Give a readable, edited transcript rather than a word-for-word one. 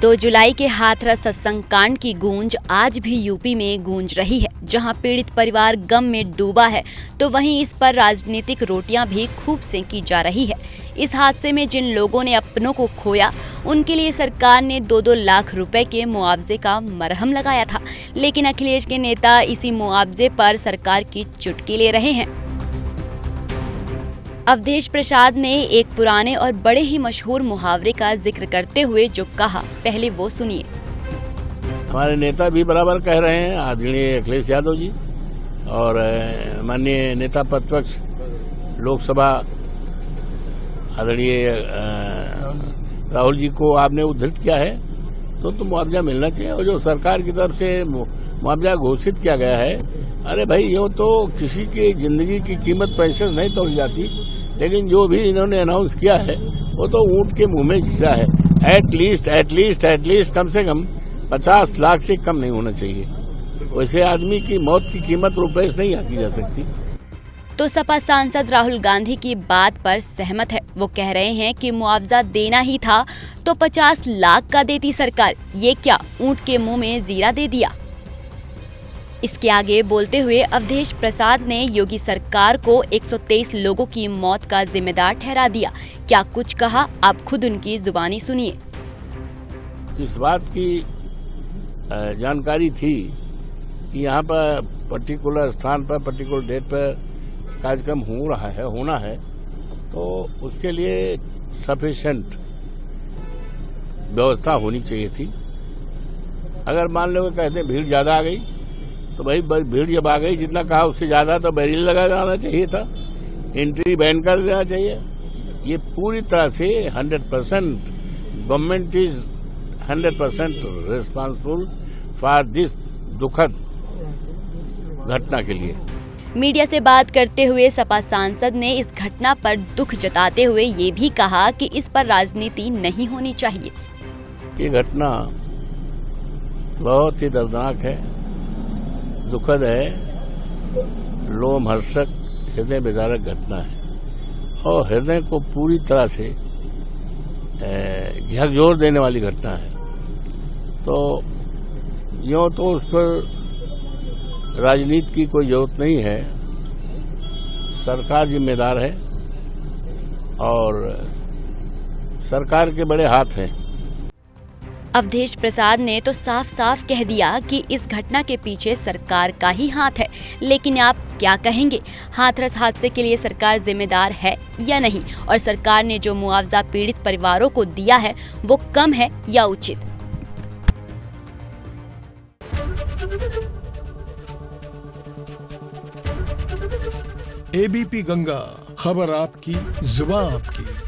2 जुलाई के हाथरस सत्संग कांड की गूंज आज भी यूपी में गूंज रही है। जहां पीड़ित परिवार गम में डूबा है तो वहीं इस पर राजनीतिक रोटियां भी खूब सेंकी जा रही है। इस हादसे में जिन लोगों ने अपनों को खोया उनके लिए सरकार ने 2-2 लाख रुपए के मुआवजे का मरहम लगाया था, लेकिन अखिलेश के नेता इसी मुआवजे पर सरकार की चुटकी ले रहे हैं। अवधेश प्रसाद ने एक पुराने और बड़े ही मशहूर मुहावरे का जिक्र करते हुए जो कहा, पहले वो सुनिए। हमारे नेता भी बराबर कह रहे हैं, आदरणीय अखिलेश यादव जी और माननीय नेता प्रतिपक्ष लोकसभा आदरणीय राहुल जी को आपने उद्धृत किया है तो मुआवजा मिलना चाहिए। और जो सरकार की तरफ से मुआवजा घोषित किया गया है, अरे भाई ये तो किसी की जिंदगी की कीमत पैसे से नहीं तोड़ी जाती, लेकिन जो भी इन्होंने अनाउंस किया है वो तो ऊंट के मुंह में जीरा है। एटलीस्ट कम से कम 50 लाख से कम नहीं होना चाहिए। वैसे आदमी की मौत की कीमत रुपए से नहीं आकी जा सकती। तो सपा सांसद राहुल गांधी की बात पर सहमत है। वो कह रहे हैं कि मुआवजा देना ही था तो 50 लाख का देती सरकार, ये क्या ऊंट के मुंह में जीरा दे दिया। इसके आगे बोलते हुए अवधेश प्रसाद ने योगी सरकार को 123 लोगों की मौत का जिम्मेदार ठहरा दिया। क्या कुछ कहा, आप खुद उनकी जुबानी सुनिए। इस बात की जानकारी थी कि यहाँ पर पर्टिकुलर स्थान पर पर्टिकुलर डेट पर कार्यक्रम होना है, तो उसके लिए सफिशिएंट व्यवस्था होनी चाहिए थी। अगर मान लो कहते हैं भीड़ ज्यादा आ गई तो भाई भीड़ जब आ गई, जितना कहा उससे ज्यादा तो बैरियर लगा जाना चाहिए था, एंट्री बैन कर देना चाहिए। ये पूरी तरह से 100% government is 100% responsible for this दुखद घटना के लिए। मीडिया से बात करते हुए सपा सांसद ने इस घटना पर दुख जताते हुए ये भी कहा कि इस पर राजनीति नहीं होनी चाहिए। ये घटना बहुत ही दर्दनाक है, दुखद है, लोमहर्षक, हृदय विदारक घटना है और हृदय को पूरी तरह से झकझोर देने वाली घटना है। तो यूँ तो उस पर राजनीति की कोई जरूरत नहीं है, सरकार जिम्मेदार है और सरकार के बड़े हाथ हैं। अवधेश प्रसाद ने तो साफ साफ कह दिया कि इस घटना के पीछे सरकार का ही हाथ है, लेकिन आप क्या कहेंगे, हाथरस हादसे के लिए सरकार जिम्मेदार है या नहीं, और सरकार ने जो मुआवजा पीड़ित परिवारों को दिया है वो कम है या उचित। एबीपी गंगा, खबर आपकी, जुबान आपकी।